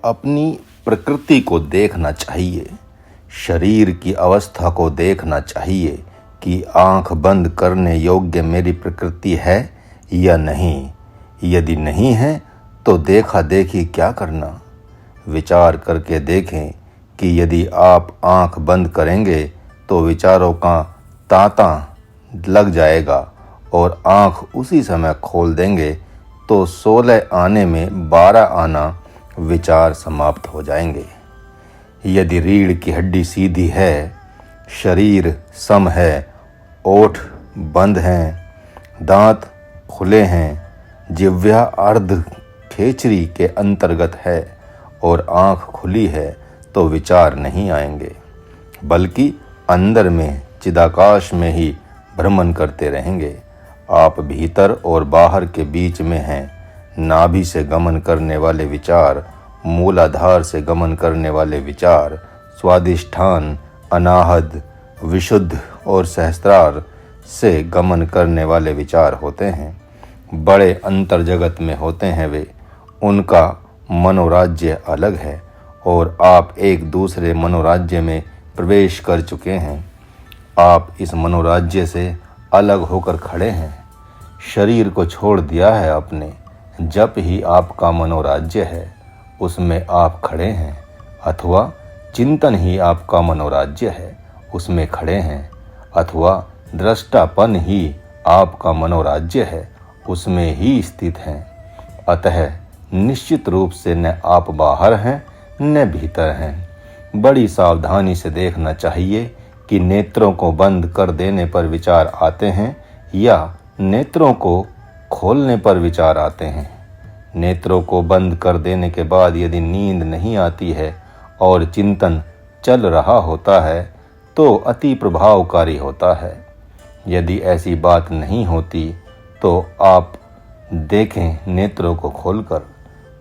अपनी प्रकृति को देखना चाहिए, शरीर की अवस्था को देखना चाहिए कि आंख बंद करने योग्य मेरी प्रकृति है या नहीं। यदि नहीं है तो देखा देखी क्या करना। विचार करके देखें कि यदि आप आंख बंद करेंगे तो विचारों का तांता लग जाएगा और आंख उसी समय खोल देंगे तो 16 आने में 12 आना विचार समाप्त हो जाएंगे। यदि रीढ़ की हड्डी सीधी है, शरीर सम है, ओठ बंद हैं, दांत खुले हैं, जिह्वा अर्ध खेचरी के अंतर्गत है और आंख खुली है तो विचार नहीं आएंगे, बल्कि अंदर में चिदाकाश में ही भ्रमण करते रहेंगे। आप भीतर और बाहर के बीच में हैं। नाभि से गमन करने वाले विचार, मूलाधार से गमन करने वाले विचार, स्वादिष्ठान, अनाहद, विशुद्ध और सहस्त्रार से गमन करने वाले विचार होते हैं। बड़े अंतर जगत में होते हैं वे, उनका मनोराज्य अलग है और आप एक दूसरे मनोराज्य में प्रवेश कर चुके हैं। आप इस मनोराज्य से अलग होकर खड़े हैं। शरीर को छोड़ दिया है आपने। जब ही आपका मनोराज्य है उसमें आप खड़े हैं, अथवा चिंतन ही आपका मनोराज्य है उसमें खड़े हैं, अथवा दृष्टापन ही आपका मनोराज्य है उसमें ही स्थित हैं। अतः निश्चित रूप से न आप बाहर हैं न भीतर हैं। बड़ी सावधानी से देखना चाहिए कि नेत्रों को बंद कर देने पर विचार आते हैं या नेत्रों को खोलने पर विचार आते हैं। नेत्रों को बंद कर देने के बाद यदि नींद नहीं आती है और चिंतन चल रहा होता है तो अति प्रभावकारी होता है। यदि ऐसी बात नहीं होती तो आप देखें नेत्रों को खोलकर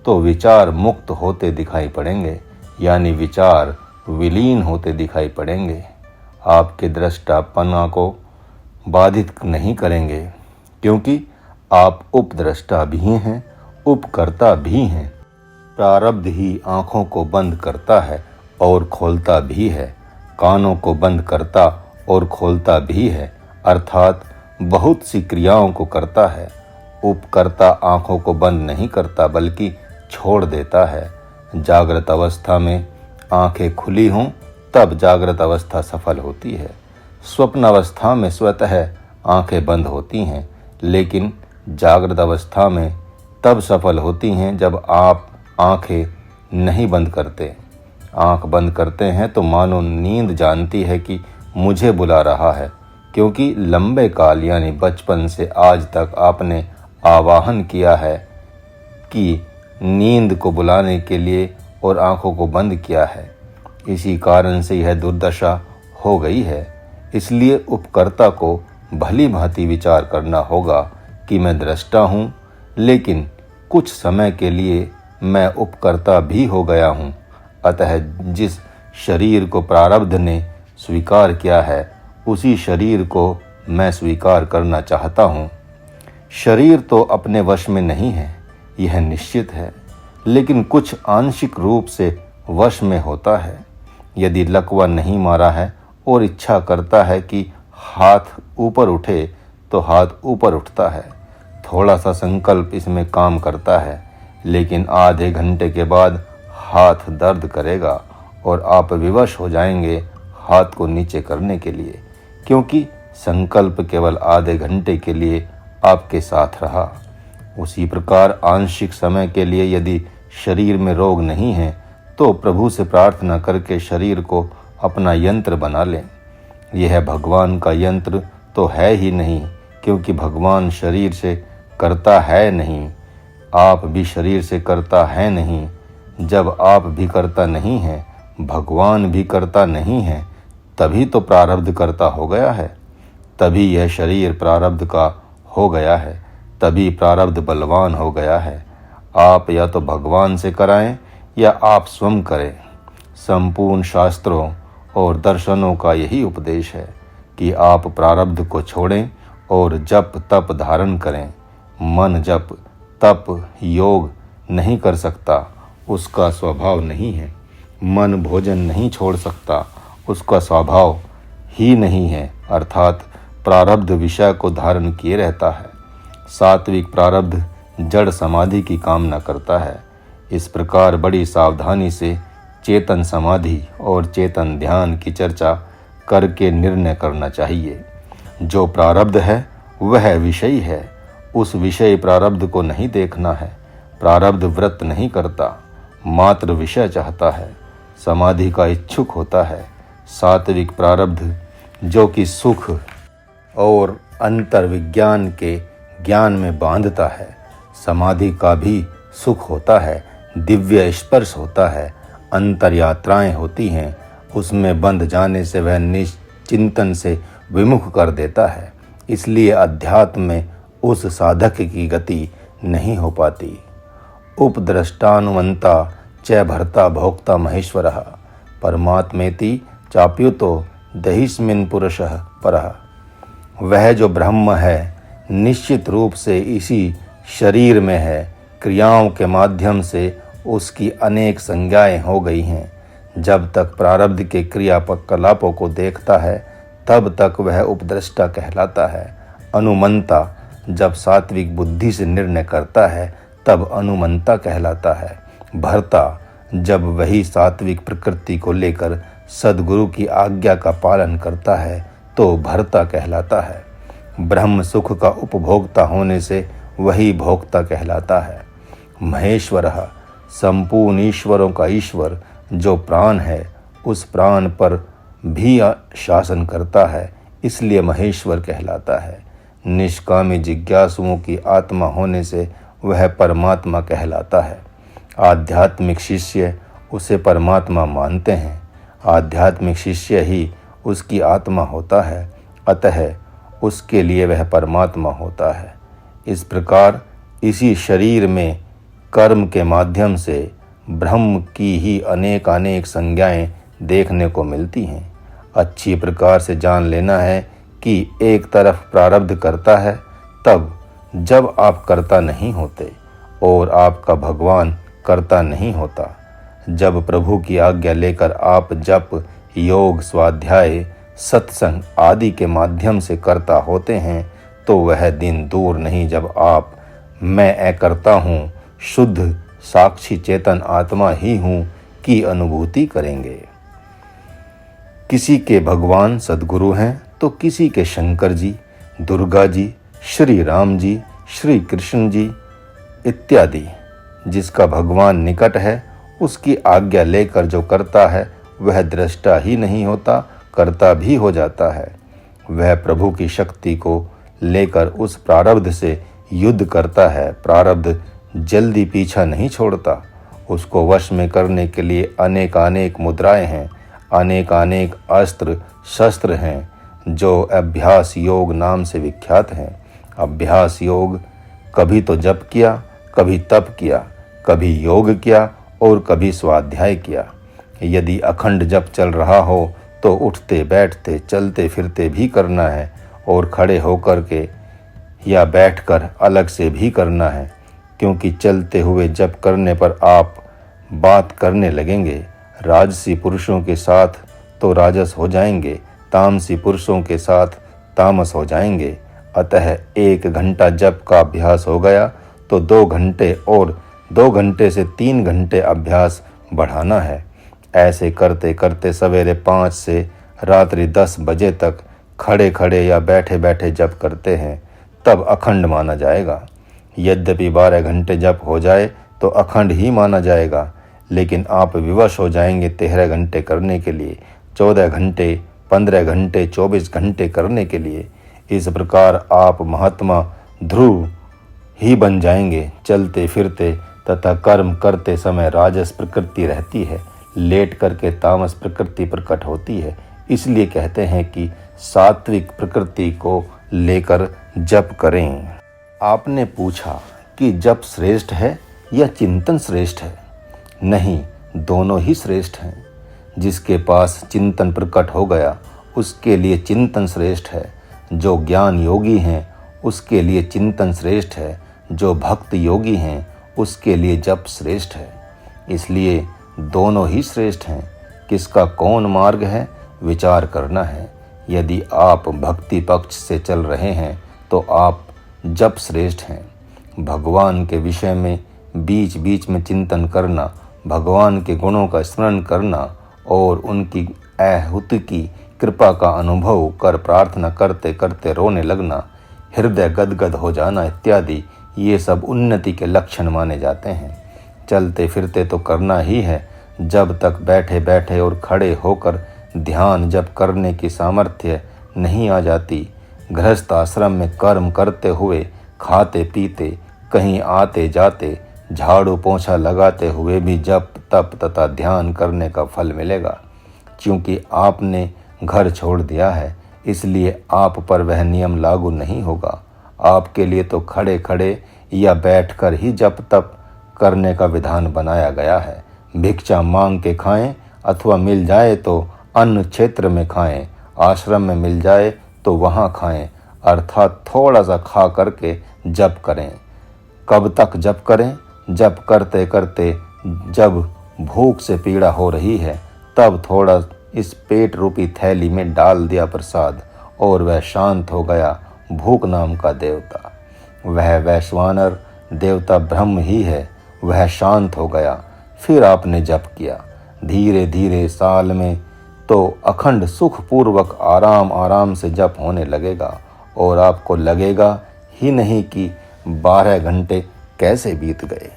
तो विचार मुक्त होते दिखाई पड़ेंगे, यानी विचार विलीन होते दिखाई पड़ेंगे। आपके दृष्टापना को बाधित नहीं करेंगे, क्योंकि आप उपद्रष्टा भी हैं, उपकर्ता भी हैं। प्रारब्ध ही आँखों को बंद करता है और खोलता भी है, कानों को बंद करता और खोलता भी है, अर्थात बहुत सी क्रियाओं को करता है। उपकर्ता आँखों को बंद नहीं करता बल्कि छोड़ देता है। जागृत अवस्था में आँखें खुली हों तब जागृत अवस्था सफल होती है। स्वप्न अवस्था में स्वतः आँखें बंद होती हैं, लेकिन जागृत अवस्था में तब सफल होती हैं जब आप आँखें नहीं बंद करते। आँख बंद करते हैं तो मानो नींद जानती है कि मुझे बुला रहा है, क्योंकि लंबे काल यानी बचपन से आज तक आपने आवाहन किया है कि नींद को बुलाने के लिए और आँखों को बंद किया है। इसी कारण से यह दुर्दशा हो गई है। इसलिए उपकर्ता को भली भांति विचार करना होगा कि मैं दृष्टा हूँ, लेकिन कुछ समय के लिए मैं उपकर्ता भी हो गया हूँ। अतः जिस शरीर को प्रारब्ध ने स्वीकार किया है उसी शरीर को मैं स्वीकार करना चाहता हूँ। शरीर तो अपने वश में नहीं है, यह निश्चित है, लेकिन कुछ आंशिक रूप से वश में होता है। यदि लकवा नहीं मारा है और इच्छा करता है कि हाथ ऊपर उठे तो हाथ ऊपर उठता है। थोड़ा सा संकल्प इसमें काम करता है, लेकिन आधे घंटे के बाद हाथ दर्द करेगा और आप विवश हो जाएंगे हाथ को नीचे करने के लिए, क्योंकि संकल्प केवल आधे घंटे के लिए आपके साथ रहा। उसी प्रकार आंशिक समय के लिए यदि शरीर में रोग नहीं है तो प्रभु से प्रार्थना करके शरीर को अपना यंत्र बना लें। यह भगवान का यंत्र तो है ही नहीं, क्योंकि भगवान शरीर से करता है नहीं, आप भी शरीर से करता है नहीं। जब आप भी करता नहीं है, भगवान भी करता नहीं है, तभी तो प्रारब्ध करता हो गया है, तभी यह शरीर प्रारब्ध का हो गया है, तभी प्रारब्ध बलवान हो गया है। आप या तो भगवान से कराएं या आप स्वयं करें। संपूर्ण शास्त्रों और दर्शनों का यही उपदेश है कि आप प्रारब्ध को छोड़ें और जप तप धारण करें। मन जप तप योग नहीं कर सकता उसका स्वभाव नहीं है। मन भोजन नहीं छोड़ सकता, उसका स्वभाव ही नहीं है, अर्थात प्रारब्ध विषय को धारण किए रहता है। सात्विक प्रारब्ध जड़ समाधि की कामना करता है। इस प्रकार बड़ी सावधानी से चेतन समाधि और चेतन ध्यान की चर्चा करके निर्णय करना चाहिए। जो प्रारब्ध है वह विषय है, उस विषय प्रारब्ध को नहीं देखना है। प्रारब्ध व्रत नहीं करता, मात्र विषय चाहता है, समाधि का इच्छुक होता है। सात्विक प्रारब्ध जो कि सुख और अंतर्विज्ञान के ज्ञान में बांधता है, समाधि का भी सुख होता है, दिव्य स्पर्श होता है, अंतर यात्राएं होती हैं, उसमें बंध जाने से वह निश्चिंतन से विमुख कर देता है। इसलिए अध्यात्म में उस साधक की गति नहीं हो पाती। उपद्रष्टानुमंता च भर्ता भोक्ता महेश्वरः परमात्मेति चाप्युतो दहिस्मिन् पुरुषः परः। वह जो ब्रह्म है निश्चित रूप से इसी शरीर में है। क्रियाओं के माध्यम से उसकी अनेक संज्ञाएं हो गई हैं। जब तक प्रारब्ध के क्रियाकलापों को देखता है तब तक वह उपद्रष्टा कहलाता है। अनुमंता जब सात्विक बुद्धि से निर्णय करता है तब अनुमंता कहलाता है। भर्ता जब वही सात्विक प्रकृति को लेकर सद्गुरु की आज्ञा का पालन करता है तो भर्ता कहलाता है। ब्रह्म सुख का उपभोक्ता होने से वही भोक्ता कहलाता है। महेश्वरः संपूर्ण ईश्वरों का ईश्वर जो प्राण है, उस प्राण पर भी शासन करता है, इसलिए महेश्वर कहलाता है। निष्कामी जिज्ञासुओं की आत्मा होने से वह परमात्मा कहलाता है। आध्यात्मिक शिष्य उसे परमात्मा मानते हैं। आध्यात्मिक शिष्य ही उसकी आत्मा होता है, अतः उसके लिए वह परमात्मा होता है। इस प्रकार इसी शरीर में कर्म के माध्यम से ब्रह्म की ही अनेक संज्ञाएं देखने को मिलती हैं। अच्छी प्रकार से जान लेना है कि एक तरफ प्रारब्ध करता है तब जब आप कर्ता नहीं होते और आपका भगवान कर्ता नहीं होता। जब प्रभु की आज्ञा लेकर आप जप, योग, स्वाध्याय, सत्संग आदि के माध्यम से कर्ता होते हैं तो वह दिन दूर नहीं जब आप मैं अकर्ता हूँ, शुद्ध साक्षी चेतन आत्मा ही हूँ की अनुभूति करेंगे। किसी के भगवान सद्गुरु हैं तो किसी के शंकर जी, दुर्गा जी, श्री राम जी, श्री कृष्ण जी इत्यादि। जिसका भगवान निकट है उसकी आज्ञा लेकर जो करता है वह दृष्टा ही नहीं होता, कर्ता भी हो जाता है। वह प्रभु की शक्ति को लेकर उस प्रारब्ध से युद्ध करता है। प्रारब्ध जल्दी पीछा नहीं छोड़ता। उसको वश में करने के लिए अनेक मुद्राएं हैं, अनेक अस्त्र शस्त्र हैं जो अभ्यास योग नाम से विख्यात हैं। अभ्यास योग कभी तो जप किया, कभी तप किया, कभी योग किया और कभी स्वाध्याय किया। यदि अखंड जप चल रहा हो तो उठते बैठते चलते फिरते भी करना है और खड़े होकर के या बैठकर अलग से भी करना है, क्योंकि चलते हुए जप करने पर आप बात करने लगेंगे। राजसी पुरुषों के साथ तो राजस हो जाएंगे, तामसी पुरुषों के साथ तामस हो जाएंगे। अतः 1 घंटा जप का अभ्यास हो गया तो 2 घंटे और 2 घंटे से 3 घंटे अभ्यास बढ़ाना है। ऐसे करते करते सवेरे 5 से रात्रि 10 बजे तक खड़े या बैठे जप करते हैं, तब अखंड माना जाएगा। यद्यपि 12 घंटे जप हो जाए तो अखंड ही माना जाएगा, लेकिन आप विवश हो जाएंगे 13 घंटे करने के लिए, 14 घंटे, 15 घंटे, 24 घंटे करने के लिए। इस प्रकार आप महात्मा ध्रुव ही बन जाएंगे। चलते फिरते तथा कर्म करते समय राजस प्रकृति रहती है, लेट करके तामस प्रकृति प्रकट होती है। इसलिए कहते हैं कि सात्विक प्रकृति को लेकर जप करें। आपने पूछा कि जप श्रेष्ठ है या चिंतन श्रेष्ठ है? नहीं, दोनों ही श्रेष्ठ हैं। जिसके पास चिंतन प्रकट हो गया उसके लिए चिंतन श्रेष्ठ है। जो ज्ञान योगी हैं उसके लिए चिंतन श्रेष्ठ है। जो भक्त योगी हैं उसके लिए जप श्रेष्ठ है। इसलिए दोनों ही श्रेष्ठ हैं। किसका कौन मार्ग है, विचार करना है। यदि आप भक्ति पक्ष से चल रहे हैं तो आप जप श्रेष्ठ हैं। भगवान के विषय में बीच बीच में चिंतन करना, भगवान के गुणों का स्मरण करना और उनकी अहूत की कृपा का अनुभव कर प्रार्थना करते करते रोने लगना, हृदय गदगद हो जाना इत्यादि, ये सब उन्नति के लक्षण माने जाते हैं। चलते फिरते तो करना ही है। जब तक बैठे बैठे और खड़े होकर ध्यान जप करने की सामर्थ्य नहीं आ जाती, गृहस्थ आश्रम में कर्म करते हुए, खाते पीते, कहीं आते जाते, झाड़ू पोंछा लगाते हुए भी जप तप तथा ध्यान करने का फल मिलेगा। क्योंकि आपने घर छोड़ दिया है, इसलिए आप पर वह नियम लागू नहीं होगा। आपके लिए तो खड़े खड़े या बैठकर ही जप तप करने का विधान बनाया गया है। भिक्षा मांग के खाएं अथवा मिल जाए तो अन्न क्षेत्र में खाएं, आश्रम में मिल जाए तो वहाँ खाएं, अर्थात थोड़ा सा खा करके जप करें। कब तक जप करें? जप करते करते जब भूख से पीड़ा हो रही है, तब थोड़ा इस पेट रूपी थैली में डाल दिया प्रसाद और वह शांत हो गया भूख नाम का देवता। वह वैश्वानर देवता ब्रह्म ही है, वह शांत हो गया। फिर आपने जप किया। धीरे धीरे साल में तो अखंड सुखपूर्वक आराम आराम से जप होने लगेगा और आपको लगेगा ही नहीं कि 12 घंटे कैसे बीत गए।